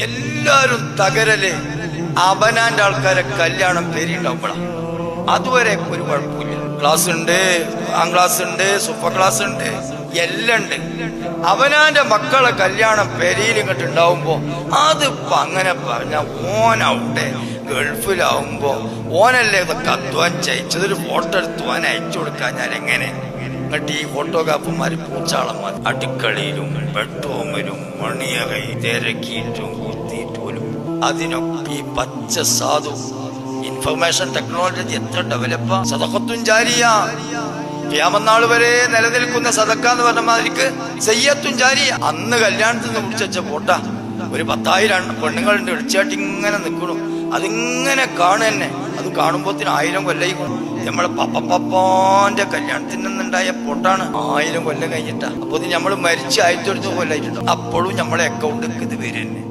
എല്ലാരും തകരല് അവനാന്റെ ആൾക്കാരെ കല്യാണം പേരുണ്ടാവുമ്പോഴാണ്. അതുവരെ ഒരു കുഴപ്പമില്ല. ക്ലാസ് ഉണ്ട്, ക്ലാസ് ഉണ്ട്, സൂപ്പർ ക്ലാസ് ഉണ്ട്, എല്ലാം ഉണ്ട്. അവനാന്റെ മക്കളെ കല്യാണം പെരയിൽ ഇങ്ങോട്ട് ഉണ്ടാവുമ്പോ അതിപ്പോ അങ്ങനെ പറഞ്ഞ ഓനവിടെ ഗൾഫിലാവുമ്പോ ഓനല്ലേ ഇതൊക്കെ അധ്വാൻ ചെയ്യിച്ചതൊരു ഫോട്ടോ എടുത്ത് ഓൻ അയച്ചു കൊടുക്കാൻ ഞാൻ എങ്ങനെ? എന്നിട്ട് ഈ ഫോട്ടോഗ്രാഫർമാര് പൂച്ചാളന്മാർ അടുക്കളയിലും ബെഡ്റൂമിലും മണിയകൈ തിരക്കിയിട്ടും കുത്തിയിട്ടും അതിനൊക്കെ ഈ പച്ച സാധു ഇൻഫർമേഷൻ ടെക്നോളജി എത്ര ഡെവലപ്പാ. സദഖത്തുൻ ജാരിയ, ഖിയാമത്ത് വരെ നിലനിൽക്കുന്ന സദക്ക എന്ന് പറഞ്ഞ മാതിരിക്ക് സയ്യത്തുൻ ജാരിയ. അന്ന് കല്യാണത്തിൽ നിന്ന് പിടിച്ച പോട്ട ഒരു 10,000 പെണ്ണുങ്ങളുണ്ട് വിളിച്ചാട്ടി ഇങ്ങനെ നിൽക്കണു. അതിങ്ങനെ കാണുന്നെ. അത് കാണുമ്പോത്തിന് 1000 കൊല്ലായി. നമ്മളെ പപ്പാന്റെ കല്യാണത്തിൽ നിന്നുണ്ടായ പൊട്ടാണ് 1000 കൊല്ലം കഴിഞ്ഞിട്ടാ. അപ്പൊ നമ്മള് മരിച്ച് 1000 കൊല്ലായിട്ടുണ്ടോ? അപ്പോഴും നമ്മളെ അക്കൗണ്ടിൽ ഇത് വരുന്നെ.